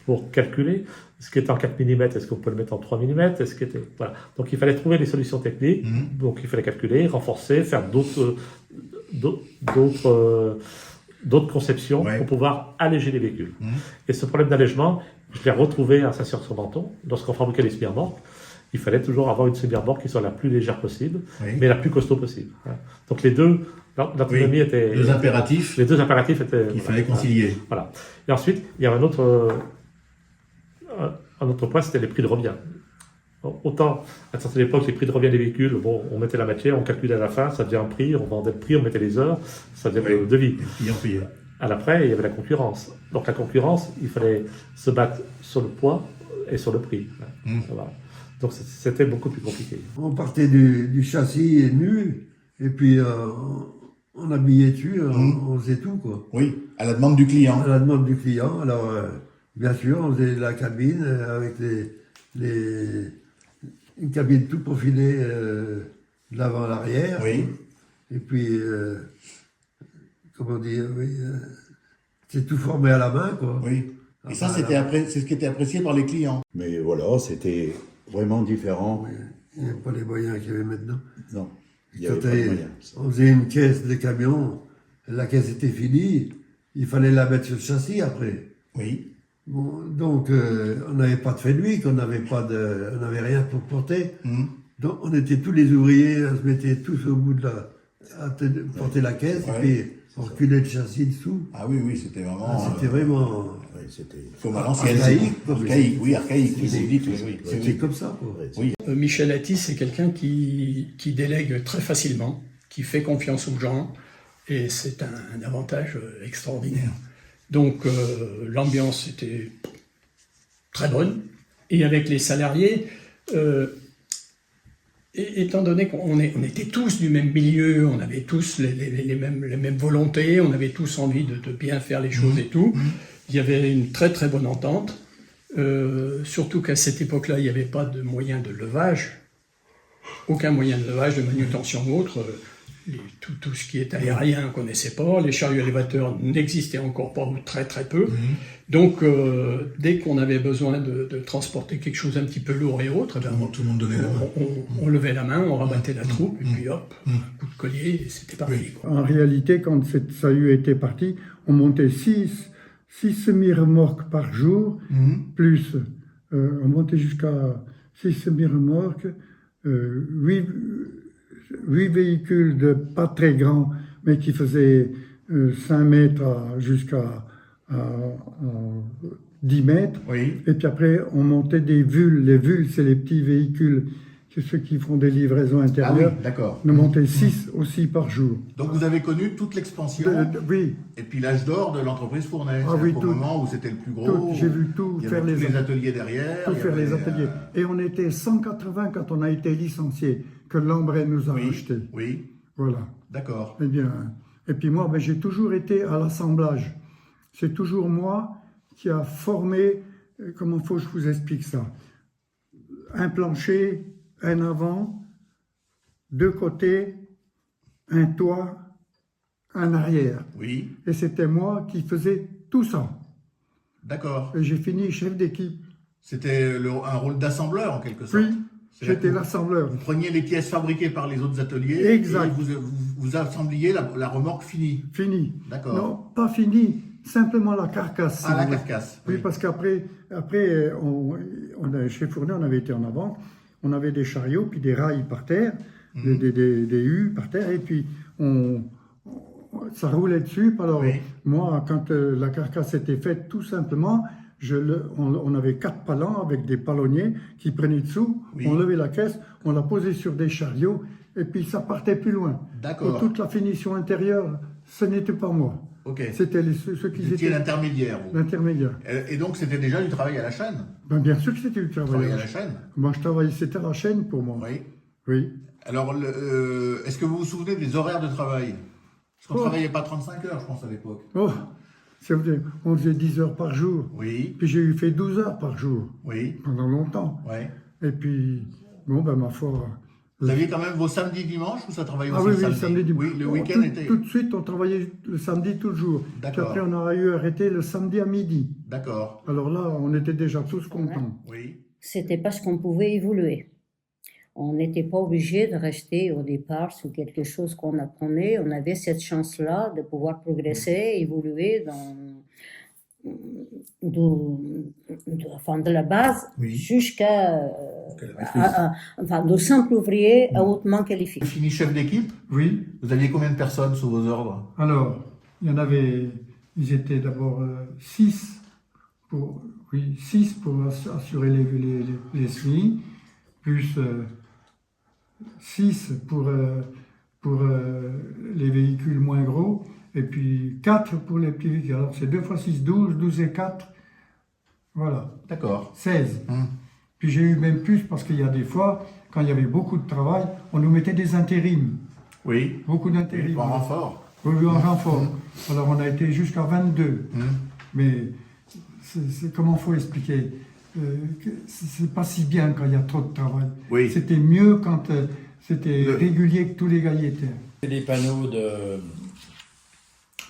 pour calculer ce qui était en 4 mm, est-ce qu'on peut le mettre en 3 mm, voilà. Donc il fallait trouver des solutions techniques, donc il fallait calculer, renforcer, faire d'autres conceptions pour pouvoir alléger les véhicules. Et ce problème d'allègement, je l'ai retrouvé à Saint-Cyr-sur-Menton, lorsqu'on fabriquait les spires mortes. il fallait toujours avoir une semi-remorque qui soit la plus légère possible, Oui. mais la plus costaud possible. Voilà. Donc les deux, l'autonomie était... Deux impératifs. Les deux impératifs étaient... Il fallait concilier. Voilà. Et ensuite, il y a un autre point, c'était les prix de revient. Autant, à une certaine époque, les prix de revient des véhicules, bon, on mettait la matière, on calculait à la fin, ça faisait un prix, on vendait le prix, on mettait les heures, ça faisait le devis. Et on payait. À l'après, il y avait la concurrence. Donc la concurrence, il fallait se battre sur le poids et sur le prix. Voilà. Donc c'était beaucoup plus compliqué. On partait du châssis nu, et puis on habillait dessus, on faisait tout, quoi. Oui, à la demande du client. À la demande du client. Alors, bien sûr, on faisait la cabine avec une cabine tout profilée de l'avant à l'arrière. Oui. Et puis, comment dire, oui, c'est tout formé à la main, quoi. Oui. Et ça, c'est ce qui était apprécié par les clients. Mais voilà, c'était vraiment différent. Il n'y avait pas les moyens qu'il y avait maintenant. Non, il n'y avait pas de moyens. On faisait une caisse de camion, la caisse était finie, il fallait la mettre sur le châssis après. Oui. Bon, donc, on n'avait pas de fénuique, on n'avait rien pour porter. Donc, on était tous les ouvriers, on se mettait tous au bout de porter la caisse, et puis on reculait le châssis dessous. Ah oui, oui, c'était vraiment... c'était vraiment... Oui, c'était... Comme à l'ancienne. Archaïque. Oui, archaïque. C'était comme ça, quoi. Oui. Michel Attis, c'est quelqu'un qui délègue très facilement, qui fait confiance aux gens, et c'est un avantage extraordinaire. Donc l'ambiance était très bonne, et avec les salariés, étant donné qu'on était tous du même milieu, on avait tous les mêmes volontés, on avait tous envie de bien faire les choses et tout, il y avait une très très bonne entente, surtout qu'à cette époque-là, il n'y avait pas de moyen de levage, aucun moyen de levage, de manutention ou autre. Tout ce qui est aérien, on ne connaissait pas. Les chariots élévateurs n'existaient encore pas ou très très peu. Donc, dès qu'on avait besoin de transporter quelque chose un petit peu lourd et autre, tout le monde donnait la main. On levait la main, on rabattait la troupe, et puis hop, un coup de collier, et c'était parti. Quoi. En réalité, quand cette SAU était partie, on montait 6 semi-remorques par jour, plus, on montait jusqu'à 6 semi-remorques, 8 véhicules de pas très grands, mais qui faisaient 5 mètres jusqu'à 10 mètres. Oui. Et puis après, on montait des vulles. Les vulles, c'est les petits véhicules, c'est ceux qui font des livraisons intérieures. Ah oui, d'accord. On montait 6 aussi par jour. Donc vous avez connu toute l'expansion. Oui. Et puis l'âge d'or de l'entreprise Fournet. Ah oui, au moment où c'était le plus gros. J'ai vu tout il y faire avait tous les les ateliers derrière. Tout faire les ateliers. Et on était 180 quand on a été licencié, que Lambret nous a racheté. Oui. Voilà. D'accord. Eh bien, et puis moi, j'ai toujours été à l'assemblage. C'est toujours moi qui a formé, comment faut que je vous explique ça, un plancher, un avant, 2 côtés, un toit, un arrière. Oui. Et c'était moi qui faisais tout ça. D'accord. Et j'ai fini chef d'équipe. C'était un rôle d'assembleur en quelque sorte. Oui, j'étais l'assembleur. Vous preniez les pièces fabriquées par les autres ateliers. Exact. Et vous assembliez la remorque finie. Fini. D'accord. Non, pas fini. Simplement la carcasse. Ah, la carcasse. Oui, parce qu'après, chez Fournet, on avait été en avant. On avait des chariots, puis des rails par terre, des hues par terre, et puis ça roulait dessus. Alors, moi, quand la carcasse était faite, tout simplement, on avait 4 palans avec des palonniers qui prenaient dessous, on levait la caisse, on la posait sur des chariots, et puis ça partait plus loin. D'accord. Pour toute la finition intérieure, ce n'était pas moi. Ok. C'était ceux qui étaient l'intermédiaire. L'intermédiaire. Et donc c'était déjà du travail à la chaîne. Ben, bien sûr que c'était du travail à la chaîne. Moi, je travaillais, c'était à la chaîne pour moi. Oui. Oui. Alors, est-ce que vous vous souvenez des horaires de travail? Parce qu'on ne travaillait pas 35 heures, je pense, à l'époque. Oh, on faisait 10 heures par jour. Oui. Puis j'ai fait 12 heures par jour. Oui. Pendant longtemps. Oui. Et puis, bon, ben, ma foi. Vous aviez quand même vos samedis, dimanches ou ça travaillait aussi oui, le samedi? le samedi, dimanche. Oui, le week-end était... Tout de suite, on travaillait le samedi tout le jour. Puis après, on aurait eu arrêté le samedi à midi. D'accord. Alors là, on était déjà tous contents. Oui. C'était parce qu'on pouvait évoluer. On n'était pas obligé de rester au départ sur quelque chose qu'on apprenait. On avait cette chance-là de pouvoir progresser, évoluer de la base jusqu'à enfin, de simple ouvrier à hautement qualifié. Vous fini chef d'équipe? Oui. Vous aviez combien de personnes sous vos ordres? Alors, il y en avait, ils étaient d'abord 6 pour assurer les suivis, plus 6 pour les véhicules moins gros, et puis 4 pour les petits véhicules. Alors c'est 2 x 6, 12, 12 et 4, voilà. D'accord. 16. Puis j'ai eu même plus parce qu'il y a des fois, quand il y avait beaucoup de travail, on nous mettait des intérims. Oui. Beaucoup d'intérims. En renfort. Oui, en renfort. Alors on a été jusqu'à 22. Mais comment faut expliquer c'est pas si bien quand il y a trop de travail. Oui. C'était mieux quand c'était régulier que tous les gars y étaient. Les panneaux de...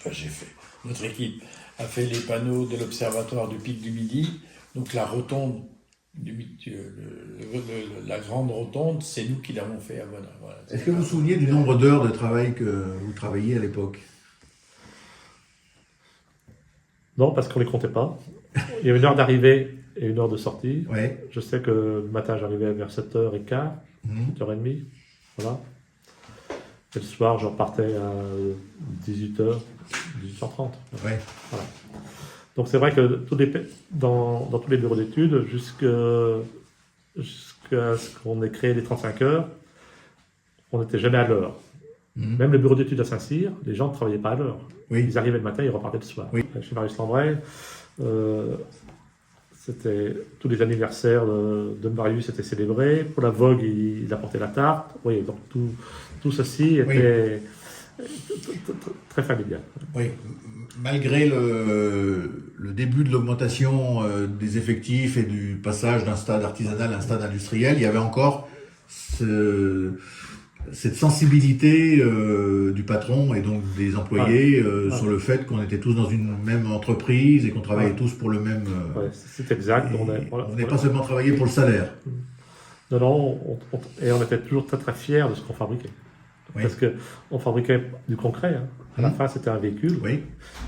Enfin, notre équipe a fait les panneaux de l'observatoire du Pic du Midi. Donc la rotonde, la grande rotonde, c'est nous qui l'avons fait à Bona. Voilà. Est-ce que vous vous souvenez du nombre d'heures de travail que vous travailliez à l'époque? Non, parce qu'on ne les comptait pas. Il y avait une heure d'arrivée et une heure de sortie. Ouais. Je sais que le matin, j'arrivais vers 7h15, 7h30. Voilà. Et le soir, je repartais à 18h, 18h30. Ouais. Voilà. Donc c'est vrai que dans tous les bureaux d'études, jusqu'à ce qu'on ait créé les 35 heures, on n'était jamais à l'heure. Même le bureau d'études à Saint-Cyr, les gens ne travaillaient pas à l'heure. Oui. Ils arrivaient le matin, ils repartaient le soir. Oui. Chez Marius Lambray, c'était tous les anniversaires de Marius étaient célébrés. Pour la Vogue, il apportait la tarte. Oui, donc tout ceci était très familial. Oui. Malgré le début de l'augmentation des effectifs et du passage d'un stade artisanal à un stade industriel, il y avait encore cette sensibilité du patron et donc des employés sur le fait qu'on était tous dans une même entreprise et qu'on travaillait tous pour le même... c'est exact. On n'est pas seulement travaillé pour le salaire. Non, et on était toujours très très fiers de ce qu'on fabriquait. Oui. Parce qu'on fabriquait du concret. Hein. À la fin, c'était un véhicule. Oui.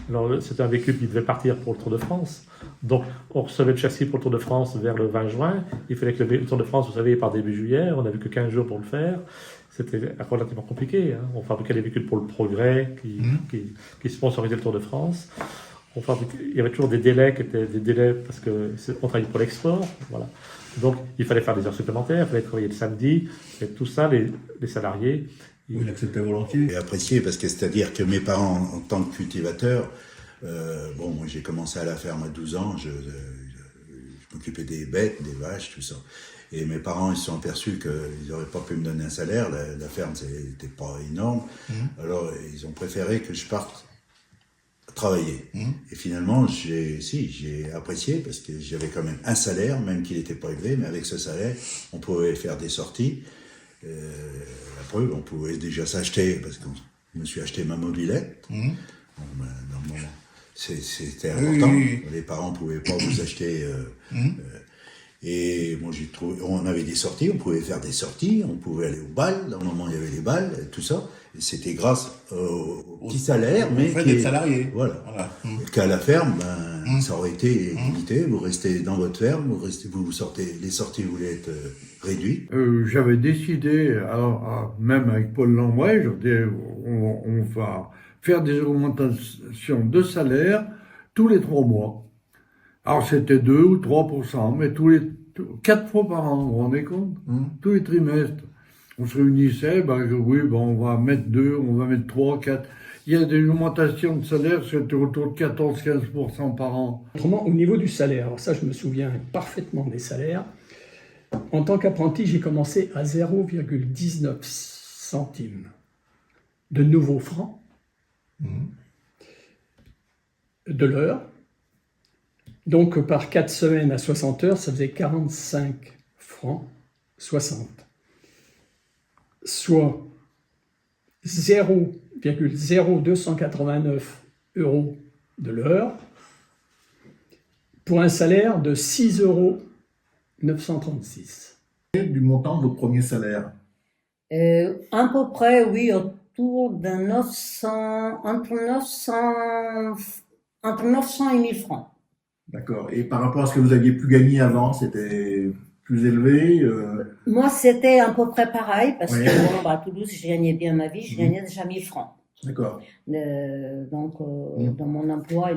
Alors, c'était un véhicule qui devait partir pour le Tour de France. Donc, on recevait le châssis pour le Tour de France vers le 20 juin. Il fallait que le Tour de France, vous savez, par début juillet. On n'avait que 15 jours pour le faire. C'était relativement compliqué. Hein. On fabriquait des véhicules pour le Progrès, qui sponsorisait le Tour de France. Il y avait toujours des délais qui étaient des délais parce qu'on travaillait pour l'export. Voilà. Donc, il fallait faire des heures supplémentaires, il fallait travailler le samedi. Et tout ça, les salariés... Vous l'acceptez volontiers. Et apprécié parce que c'est-à-dire que mes parents, en tant que cultivateurs, moi j'ai commencé à la ferme à 12 ans, je m'occupais des bêtes, des vaches, tout ça. Et mes parents, ils se sont aperçus qu'ils n'auraient pas pu me donner un salaire, la ferme c'était pas énorme, alors ils ont préféré que je parte travailler. Et finalement, j'ai apprécié parce que j'avais quand même un salaire, même qu'il n'était pas élevé, mais avec ce salaire, on pouvait faire des sorties. La preuve, on pouvait déjà s'acheter, parce que je me suis acheté ma mobilette. C'était important. Les parents ne pouvaient pas vous acheter. Et moi, j'ai trouvé, on avait des sorties, on pouvait faire des sorties, on pouvait aller au bal. Dans le moment, il y avait les balles, tout ça. Et c'était grâce au petit salaire, mais fait d'être salarié. Voilà. Qu'à la ferme, ça aurait été limité. Vous restez dans votre ferme, vous sortez, les sorties voulaient être réduites. J'avais décidé, alors même avec Paul Lambray, je disais, on va faire des augmentations de salaire tous les 3 mois. Alors c'était 2 ou 3%, mais 4 fois par an, vous vous rendez compte? Tous les trimestres. On se réunissait, on va mettre 2, on va mettre 3, 4. Il y a des augmentations de salaire, c'était autour de 14-15% par an. Autrement, au niveau du salaire, alors ça je me souviens parfaitement des salaires. En tant qu'apprenti, j'ai commencé à 0,19 centimes de nouveaux francs de l'heure. Donc par 4 semaines à 60 heures, ça faisait 45 francs 60. Soit 0,0289 € de l'heure pour un salaire de 6,936 €. Du montant de votre premier salaire? À peu près, oui, autour de 900, entre 900 et 1000 francs. D'accord. Et par rapport à ce que vous aviez pu gagner avant, c'était plus élevé Moi, c'était à peu près pareil, parce Oui. que bon, à Toulouse, je gagnais bien ma vie, je gagnais déjà 1000 francs. D'accord. Donc, dans mon emploi,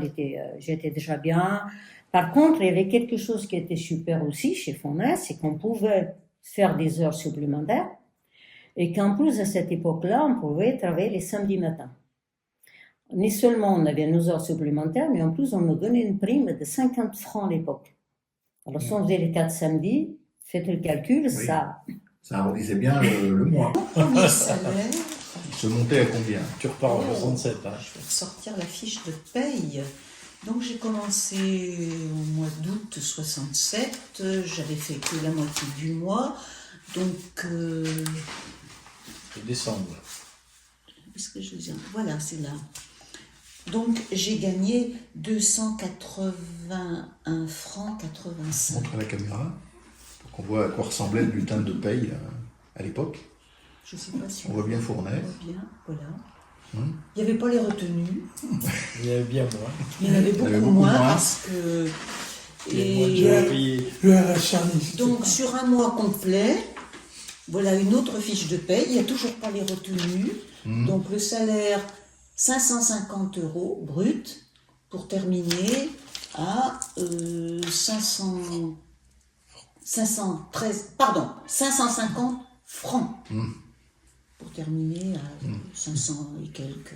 j'étais déjà bien. Par contre, il y avait quelque chose qui était super aussi chez Fournet, c'est qu'on pouvait faire des heures supplémentaires et qu'en plus, à cette époque-là, on pouvait travailler les samedis matins. Non seulement on avait nos heures supplémentaires, mais en plus, on nous donnait une prime de 50 francs à l'époque. Alors, si on faisait les 4 samedis, faites le calcul, ça arrondissait bien le mois. Premier salaire. Il se montait à combien? Tu repars en 67. Hein. Je vais ressortir la fiche de paye. Donc j'ai commencé au mois d'août 67, j'avais fait que la moitié du mois, donc... C'est décembre. Est-ce que je les ai... Voilà, c'est là. Donc j'ai gagné 281 francs 85. Montre à la caméra pour qu'on voit à quoi ressemblait le bulletin de paye à l'époque. Je sais pas si on voit bien Fournet. On voit bien, voilà. Il n'y avait pas les retenues. Il y avait bien moins. Il y en avait beaucoup moins parce que... Donc sur un mois complet, voilà une autre fiche de paye, il n'y a toujours pas les retenues. Donc le salaire 550 € brut pour terminer à 550 francs. Pour terminer à 500 et quelques.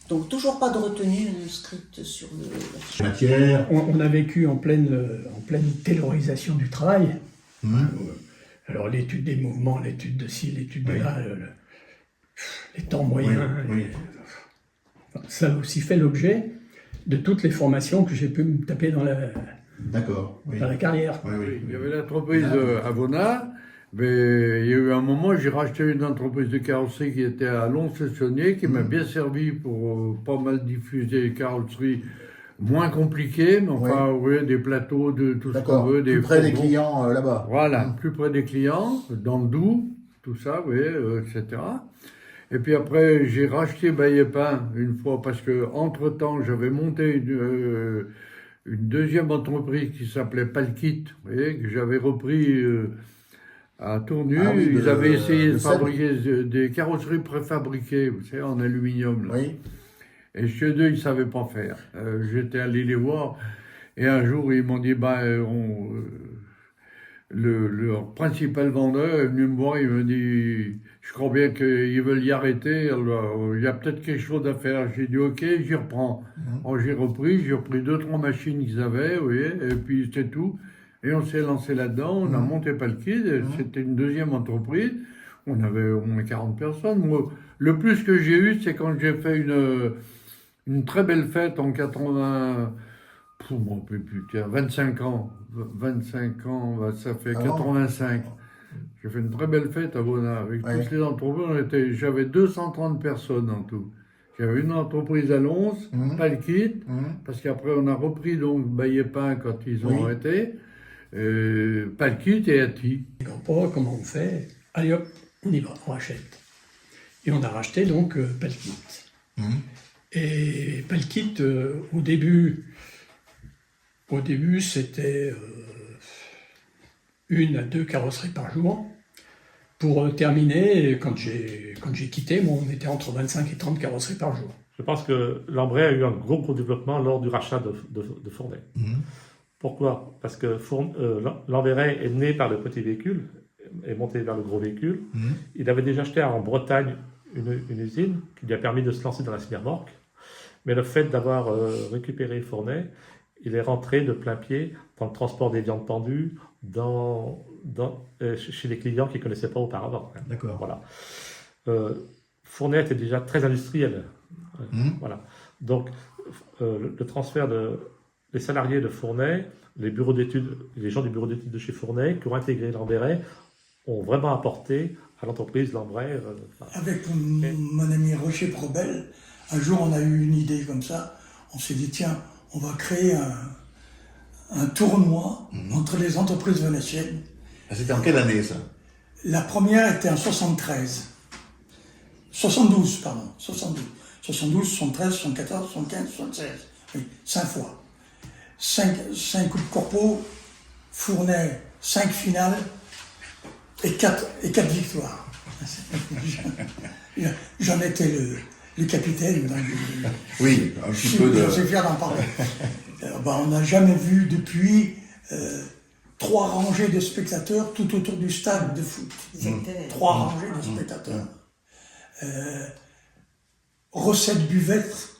Donc toujours pas de retenue inscrite sur la fiche. Matière. On a vécu en pleine taylorisation du travail. Alors l'étude des mouvements, l'étude de ci, l'étude de là, les temps moyens. Enfin, ça a aussi fait l'objet de toutes les formations que j'ai pu me taper dans la carrière. Il y avait l'entreprise Avona. Mais il y a eu un moment, j'ai racheté une entreprise de carrosserie qui était à Lons-le-Saunier, qui m'a bien servi pour pas mal diffuser les carrosseries moins compliquées, mais enfin, des plateaux, de tout ce qu'on veut. Plus près des clients là-bas. Voilà, plus près des clients, dans le Doubs, tout ça, etc. Et puis après, j'ai racheté Baillet-Pain une fois, parce que entre-temps, j'avais monté une deuxième entreprise qui s'appelait Palkit, vous voyez, que j'avais repris... à Tournu, ils avaient essayé de fabriquer des carrosseries préfabriquées, vous savez, en aluminium. Là. Et chez eux, ils ne savaient pas faire. J'étais allé les voir, et un jour, ils m'ont dit, leur principal vendeur est venu me voir, il me dit, je crois bien qu'ils veulent y arrêter, alors, il y a peut-être quelque chose à faire. J'ai dit, ok, j'y reprends. Alors, j'ai repris 2-3 machines qu'ils avaient, vous voyez, et puis c'est tout. Et on s'est lancé là-dedans, on a monté Palkid, c'était une deuxième entreprise, on avait au moins 40 personnes. Moi, le plus que j'ai eu, c'est quand j'ai fait une très belle fête en 25 ans. 25 ans, ça fait 85. J'ai fait une très belle fête à Bona, avec toutes les entreprises, j'avais 230 personnes en tout. J'avais une entreprise à Lons, Palkid, parce qu'après on a repris donc Baillet-Pain quand ils ont arrêté. Palkit et Ati. Je ne comprends pas comment on fait. Allez hop, on y va, on rachète. Et on a racheté donc Palkit. Et Palkit, au début c'était 1 à 2 carrosseries par jour. Pour terminer, quand j'ai quitté, on était entre 25 et 30 carrosseries par jour. Je pense que Lambret a eu un gros développement lors du rachat de Fournet. Pourquoi? Parce que Lambret est né par le petit véhicule, est monté vers le gros véhicule. Il avait déjà acheté en Bretagne une usine qui lui a permis de se lancer dans la semi-remorque. Mais le fait d'avoir récupéré Fournet, il est rentré de plein pied dans le transport des viandes pendues, chez des clients qu'il ne connaissait pas auparavant. D'accord. Voilà. Fournet était déjà très industriel. Voilà. Donc, le transfert les salariés de Fournet, les bureaux d'études, les gens du bureau d'études de chez Fournet qui ont intégré Lambret ont vraiment apporté à l'entreprise Lambret. Avec mon ami Rocher Probel, un jour on a eu une idée comme ça. On s'est dit tiens, on va créer un tournoi entre les entreprises vénitiennes. C'était en quelle année ça? La première était en 72, pardon. 72, 73, 74, 75, 76. Oui, 5 fois. 5 coupes corpo, Fournais 5 finales et 4 victoires. J'en étais le capitaine. Donc oui, un petit peu de... Je suis fier d'en parler. On n'a jamais vu depuis 3 rangées de spectateurs tout autour du stade de foot. 3 rangées de spectateurs. Recette buvette,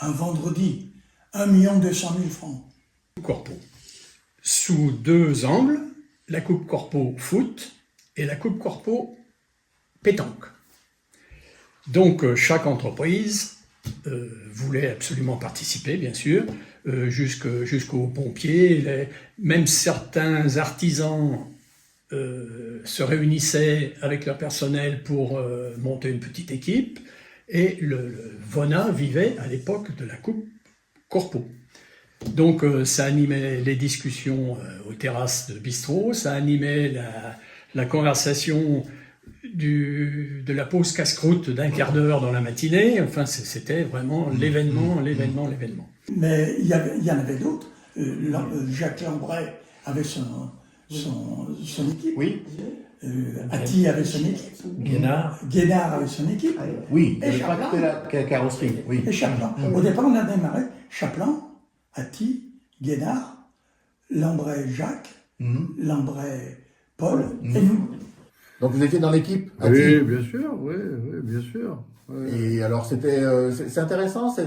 un vendredi, 1 200 000 francs. Corpo. Sous 2 angles, la coupe corpo foot et la coupe corpo pétanque. Donc chaque entreprise voulait absolument participer, bien sûr, jusqu'aux pompiers. Même certains artisans se réunissaient avec leur personnel pour monter une petite équipe. Et le Vona vivait à l'époque de la coupe corpo. Donc ça animait les discussions aux terrasses de bistrot, ça animait la conversation de la pause casse-croûte d'1 quart d'heure dans la matinée. Enfin, c'était vraiment l'événement. Mais il y en avait d'autres. Jacques Lambray avait son équipe. Oui. Atti avait son équipe. Guénard avait son équipe. Oui, et Chaplin. La carrosserie. Oui. Et Chaplin. Au départ, on a démarré Chaplin, Atti, Guénard, Lambray Jacques, Lambray Paul et nous. Donc vous étiez dans l'équipe? Oui, bien sûr, oui, bien sûr. Ouais. Et alors c'est intéressant, ce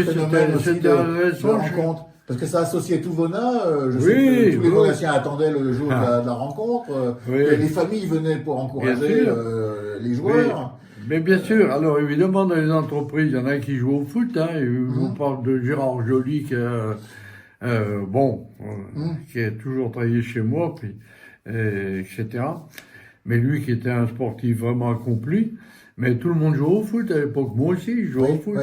phénomène aussi de rencontre. Parce que ça associait tout Vona, je sais que tous les Vonassiens attendaient le jour de la rencontre, les familles venaient pour encourager les joueurs. Mais bien sûr, alors évidemment dans les entreprises, il y en a qui jouent au foot, je vous parle de Gérard Joly qui a toujours travaillé chez moi, puis, etc. Mais lui qui était un sportif vraiment accompli, mais tout le monde jouait au foot à l'époque, moi aussi je jouais au foot.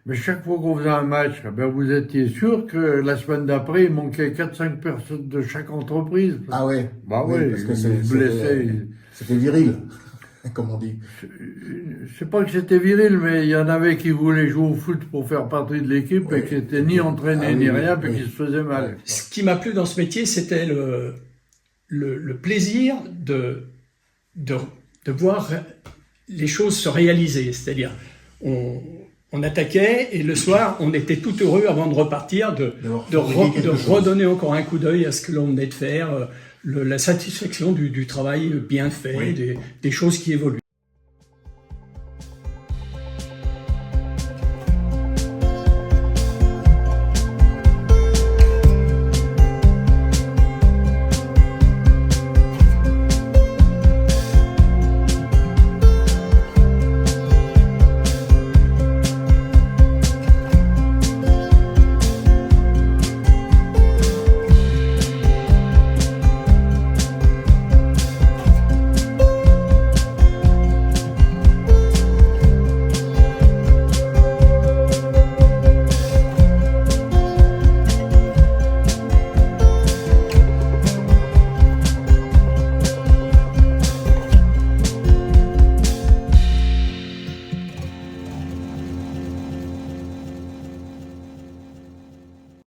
Mais chaque fois qu'on faisait un match, vous étiez sûr que la semaine d'après, il manquait 4-5 personnes de chaque entreprise. Ah ouais? Bah oui, parce que c'était viril, comme on dit. C'est pas que c'était viril, mais il y en avait qui voulaient jouer au foot pour faire partie de l'équipe et qui n'étaient ni entraînés ni rien, puis qui se faisaient mal. Ce qui m'a plu dans ce métier, c'était le plaisir de voir les choses se réaliser. C'est-à-dire, on attaquait et le soir, on était tout heureux avant de repartir, de redonner encore un coup d'œil à ce que l'on venait de faire, la satisfaction du travail bien fait, des choses qui évoluent.